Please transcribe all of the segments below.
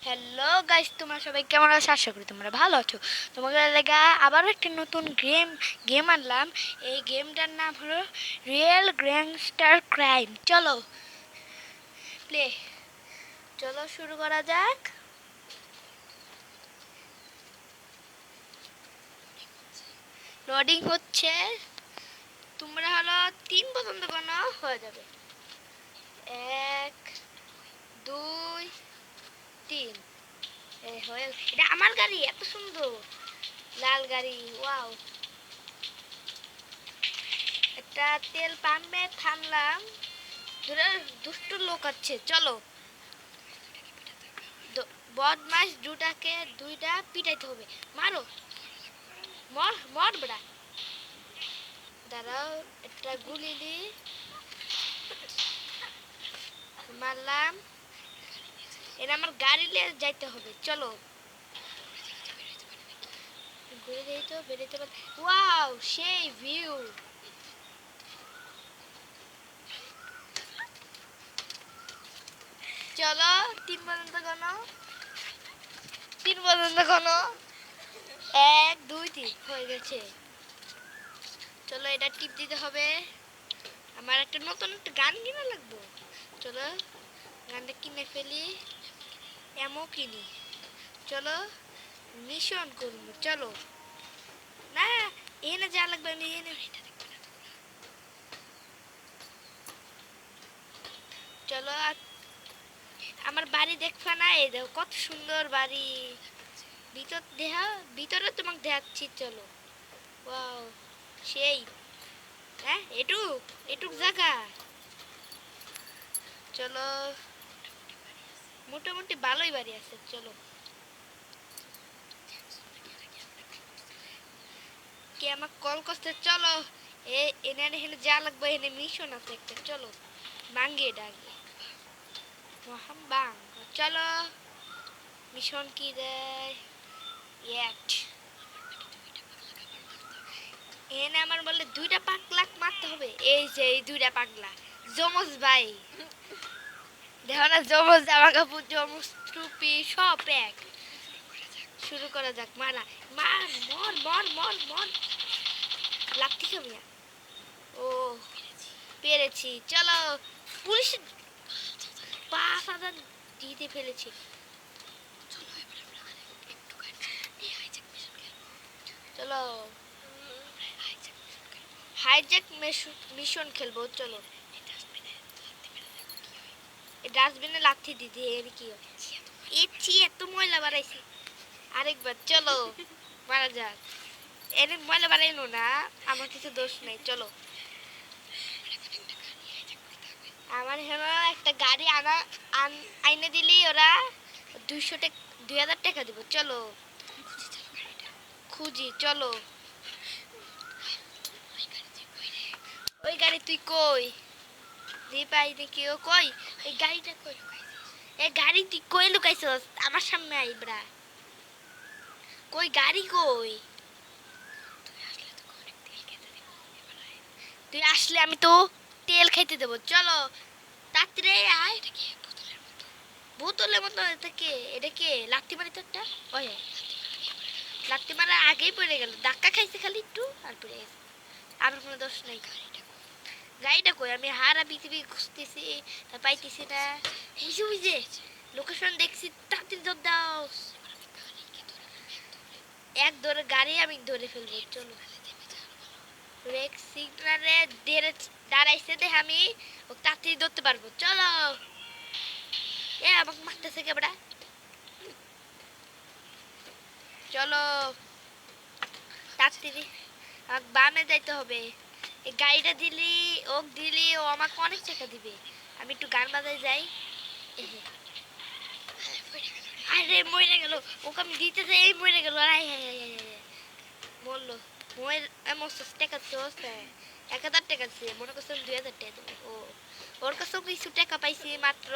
Hello guys, তোমরা সবাই কেমন আছো? আশা করি তোমরা ভালো আছো। তোমাদের লেগা আবারও একটা নতুন গেম আনলাম। এই গেমটার নাম হলো রিয়েল গ্যাংস্টার ক্রাইম। চলো প্লে, চলো শুরু করা যাক। লোডিং হচ্ছে। তোমরা হলো 3 পর্যন্ত কোনো হয়ে যাবে। 1 2 3। এই হয়ে, এটা আমার গাড়ি, এত সুন্দর লাল গাড়ি। ওয়াও, একটা তেল পাম্পে থামলাম। দূরে দুষ্ট লোক আছে, চলো। বদমাস দুটাকে দুইটা পিটাইতে হবে। মারো, মর মর বেড়া। দাঁড়াও, একটা গুলি দি, মারলাম। এর আমার গাড়ি নিয়ে যাইতে হবে, চলো। ঘুরে যাই তো, বেরোতে পার। ওয়াও, সেই ভিউ। চলো, 3 পর্যন্ত কোনো, 3 পর্যন্ত কোনো। 1 2 3 হয়ে গেছে। চলো, এটা টিপ দিতে হবে। আমার একটা নতুন একটা গান কিনা লাগবে। চলো, গানটা কিনে ফেলি, এমও কিনি। চলো, মিশন করবো, চলো। না, এনে যা লাগবে আমি এনে। চলো, আমার বাড়ি দেখবা না? এই দেখো কত সুন্দর বাড়ি। ভিতরে তোমাকে দেখাচ্ছি, চলো। ওয়াও, সেই। হ্যাঁ, এটুক এটুক জায়গা। চলো, মোটামুটি ভালোই বাড়ি আছে, চলো। কে আমাকে কল করতে? চলো, এনে এনে যা লাগবে, এনে মিশন আছে একটা, চলো। মাঙ্গে ডাকে মহাম বাং। চলো, মিশন কি দেয়? এক এনে আমার বলে 2টা পাগলা মারতে হবে। এই যে এই 2টা পাগলা জমজ ভাই, দেখো না? জমজ জামা কাপড়, জমজ টুপি সব এক। শুরু করা যাক। মারা, মার, মর মর মর মর। লাগতে হবে। ও, পেরেছি, চলো। পুলিশ 5,000 দিতে ফেলেছি। চলো, হাইজ্যাক মিশন খেলবো, চলো। ডাস্টবিনে লাথি দিদি, এর কি ইচ্ছি? এত ময়লা বাড়াইছি। আরেকবার, চলো। মারা যাক। এর ময়লা বাড়াইলো না, আমার কিছু দোষ নেই, চলো। আমার হলো একটা গাড়ি আইনে দিলি ওরা 200 টাকা, 2,000 টাকা দিব, চলো। খুঁজি, চলো। ওই গাড়ি তুই কই? পাই দেখি, ও কই? এই গাড়িটা কই? এই গাড়ি তুই কই লুকাইছস? আমার সামনে আইবরা। কই গাড়ি কই? তুই আসলে আমি তো তেল খাইতে দেবো, চলো। তাড়াতাড়ি আয়। বোতলের মতো। এটা কে লাত্তি মারি তো একটা। ওই লাত্তি মারা আগেই পড়ে গেল, ধাক্কা খাইছে খালি একটু আর পড়ে গেছে। আমার কোনো দোষ নাই। গাড়িটা কই? আমি হারা পৃথিবী খুঁজতেছি, তা পাইতেছি না। বুঝে বুঝে লোকেশন দেখছি, তাড়াতাড়ি ধর দাও। এক ধরে গাড়ি আমি ধরে ফেলবো, চলো। ব্রেক সিগনালে দাঁড়াইছে দেখে আমি ও তাড়াতাড়ি ধরতে পারবো, চলো। আমাকে মারতেছে কেবড়া। চলো, তাড়াতাড়ি আমাকে বামে যাইতে হবে। এই গাড়িটা দিলি ও আমাকে অনেক টাকা দিবে। আমি একটু গান বাজাই যাই। আরে মরে গেল। ওকে আমি দিতে যাই, এই মরে গেল। বললো মস্ত টাকা তো 1,000 টাকা দিচ্ছে, মনে করছে 2,000 টাকা দেবো। ওর কাছেও কিছু টাকা পাইছি মাত্র।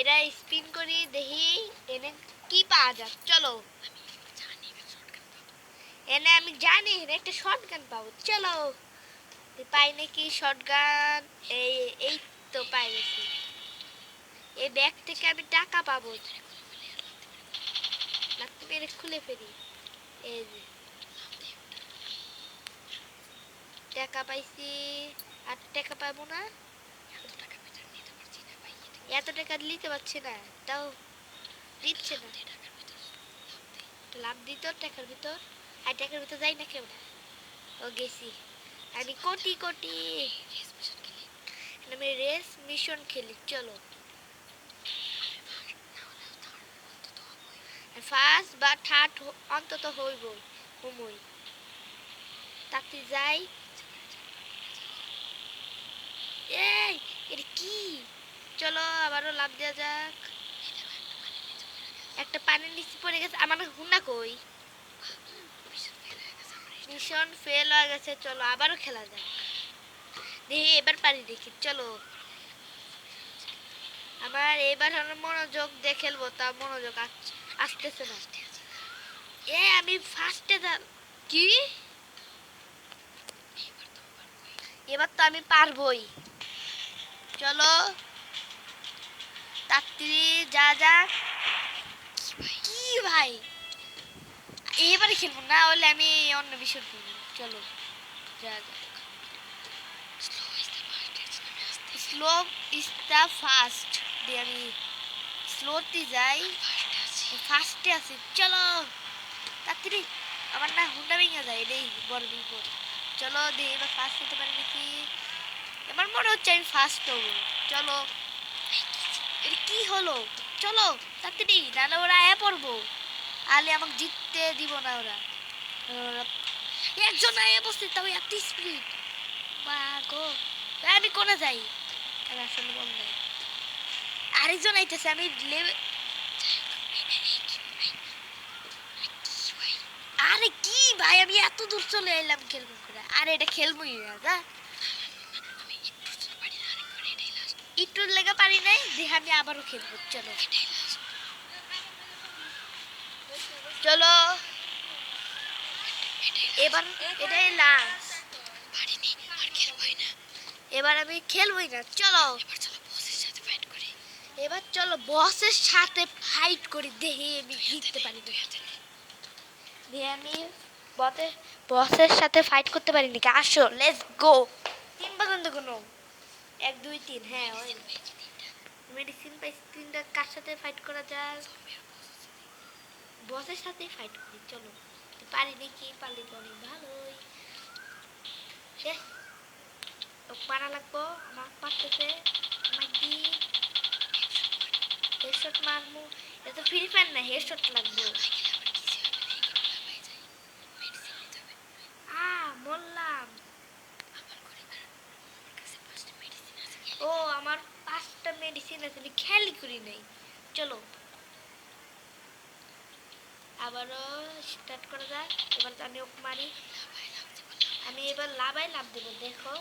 এরা স্পিন করি দেখি এনে কি পাওয়া যাক, চলো। এনে আমি জানি এনে একটা শর্ট গান পাবো, চলো। পাই নাকি শর্ট গান? এই এই তো পাই গেছি। এই ব্যাগ থেকে আমি টাকা পাবো। লাত্তি মেরে খুলে ফেলি। এই যে টাকা পাইছি। আর টাকা পাবো না, এত টাকা নিতে পারছি না, তাও দিচ্ছে না। লাভ দিত টাকার ভিতর, আর টাকার ভিতর যাই না কেউ না। ও গেছি আমি কোটি কোটি। আমি রেস মিশন খেলি, চলো ফার্স্ট বা থার্ড অন্তত হইব। হুমই তাতে যাই। এই এটা কি, চলো আবারও লাভ দেওয়া যাক। একটা পানির নিচে পড়ে গেছে, আমার হুন্ডা কই? মিশন ফেল হয়ে গেছে, চলো আবারও খেলা যাক। দেখি এবার পারি দেখি, চলো। আমার এবার হলো মনোযোগ দিয়ে খেলবো, তা মনোযোগ আসতেছে না। এ আমি ফার্স্টে কি, এবার তো আমি পারবই। চলো তাড়াতাড়ি যা যা। কি ভাই, এবারে খেলবো না হলে আমি অন্য বিষয় খেলবো। চলো যা যা। স্লো ইজ দ্য ফাস্ট দিয়ে আমি স্লোতে যাই, ফার্স্টে আছি। চলো তাড়াতাড়ি, আমার না হুন্ডা ভেঙে যায়, এটাই বড় বিপদ। চলো দিয়ে এবার ফার্স্ট হতে পারি নাকি, আমার মনে হচ্ছে আমি ফার্স্ট হবো। চলো এটা কি হলো, চলো তাড়াতাড়ি, নাহলে ওরা পড়বো, আলে আমাকে জিততে দিব না ওরা। একজন আয়া বসছে, তাও এত স্পিড, মা গো। আমি কোনে যাই, আমি আসলে মন নাই। আরেকজন আইতেছে, আমি আরে কি ভাই, আমি এত দূর চলে এলাম খেলবো করে, আরে এটা খেলবোই না যা। একটু লেগে পারি নাই, দেখে আমি আবারও খেলবো। চলো চলো এবার এটাই লাস্ট, এবার আমি খেলবোই না। চলো এবার চলো বসের সাথে ফাইট করি, দেখি আমি জিততে পারি না। দিয়ে আমি বসের সাথে ফাইট করতে পারি নাকি, আসো লেটস গো। 3 পর্যন্ত কোনো 1 2 3, হ্যাঁ ওই মেডিসিন পাইছি 3টা। কার সাথে ফাইট করা যায়, বসের সাথে ফাইট করি। চলো পারি নাকি, পারলে তো অনেক ভালোই। মারা লাগবো, আমার পারতেছে, আমার কি হেডশট মারবো। এটা তো ফ্রি ফায়ার না, হেডশট লাগবো। বললাম ও আমার 5টা মেডিসিন আছে, আমি খেয়ালই করি নাই। চলো আবারও স্টার্ট করা যাক। এবার আমি ওকে মারি, আমি এবার লাভাই লাভ দেবো। দেখো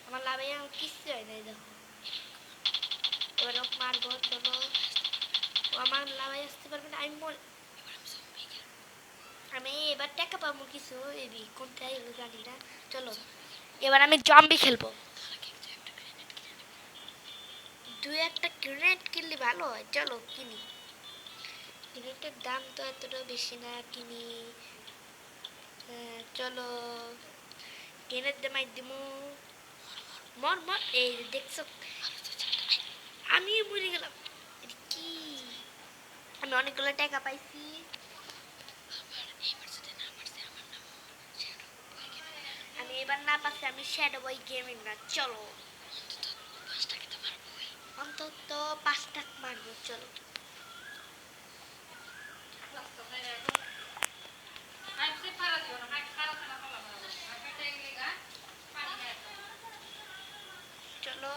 আমার লাভাই আমার কিচ্ছু হয় নাই, দেখো এবার ওকে মারবো। চলো ও আমার লাভাই আসতে পারবে না, আমি এবার টাকা পাবো কিছু, এবি কোনটাই জানি না। চলো এবার আমি জম্বি খেলবো। 2-1টা গ্রেনেড কিনলে ভালো হয়, চলো কিনি। গ্রেনেডের দাম তো এতটা বেশি না, কিনি। চলো গ্রেনেড দামাই দিমু, মর মর। এই দেখছো আমি মরে গেলাম, কি আমি অনেকগুলো টাকা পাইছি। আমি এবার না পাচ্ছি, আমি শ্যাডো বয় গেমিং না। চলো অন্তত 5টা মারবো। চলো চলো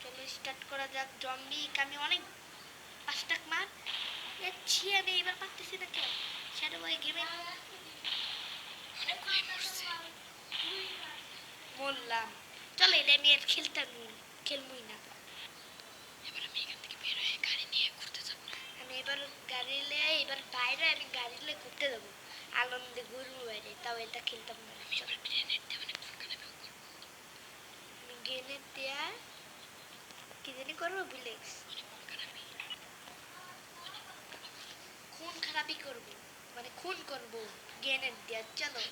চলো স্টার্ট করা যাক। জম্বি আমি অনেক 5টা মার যাচ্ছি, আমি এবার পারতেছি না কেন। শ্যাডো বয় গেমিং বললাম, চলো এটা আমি আর খেলবই না। আমি এবার গাড়ি নিয়ে এবার বাইরে, আমি গাড়ি নিয়ে ঘুরতে যাবো, আনন্দে ঘুরবো বাইরে, তাও এটা খেলতাম না। আমি গ্রেনেড দেয়া করবো বিলেক্স খুন খারাপি করবো মানে খুন করবো গ্রেনেড দিয়ে চলো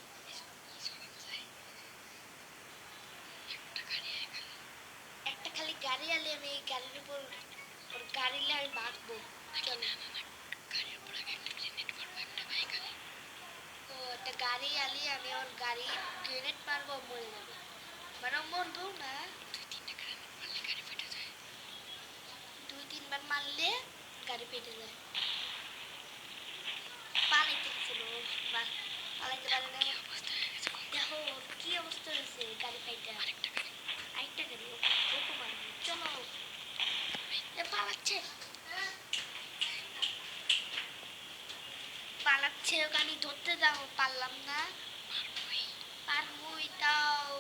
একটা খালি গাড়ি আলে আমি এই গাড়ির উপর ওর গাড়ি নিয়ে আমি ভাগবো চলো ও একটা গাড়ি আলি আমি ওর গাড়ি গ্রেনেড মারবো মরে যাবে মানে মরবো না 2-3 বার মারলে গাড়ি ফেটে যায় পালাইতে গেছিল পালাইতে পারে না দেখো কি অবস্থা হয়েছে গাড়ি ফাইটা আরেকটা গাড়ি ওকে মারবো চলো পালাচ্ছে পালাচ্ছে ওকে আমি ধরতে যাবো পারলাম না পারবই তাও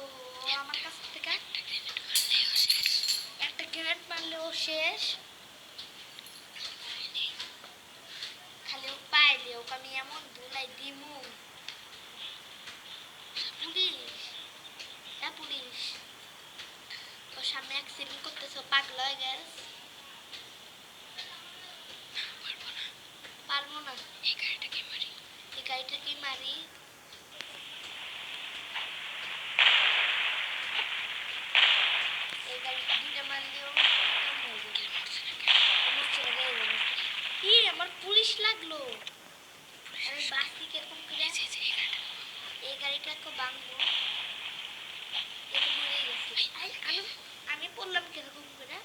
আমার কাছ থেকে একটা গ্রেনেড মারলেও শেষ খালি ও পাইলে ওকে আমি এমন ধুলাই দিমু পুলিশ পুলিশ ওর সামনে অ্যাক্সিডেন্ট করতেছে পাগল হয়ে গেছে পারবো না এই গাড়িটাকে মারি এই গাড়িটাকে মারি এই গাড়িটা দুইটা মারলেও কি আমার পুলিশ লাগলো আমি বাসি কিরকম করে এই গাড়িটাকে ভাঙবো এটা মরে গেছে আমি আমি পড়লাম কিরকম করে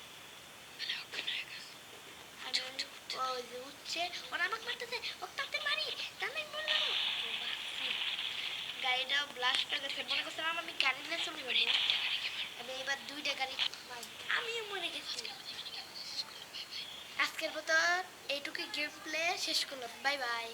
আমি ওই যে উঠছে ওরা আমাকে মারতেছে ও তাতে মারি তাহলে বললাম গাড়িটা ব্লাস্ট হয়ে গেছে মনে করছিলাম আমি গাড়ি নিয়ে চলে যাবো আমি এবার দুইটা গাড়ি আমিও মরে গেছি আজকের মতো এইটুকু গেম প্লে শেষ করলাম বাই বাই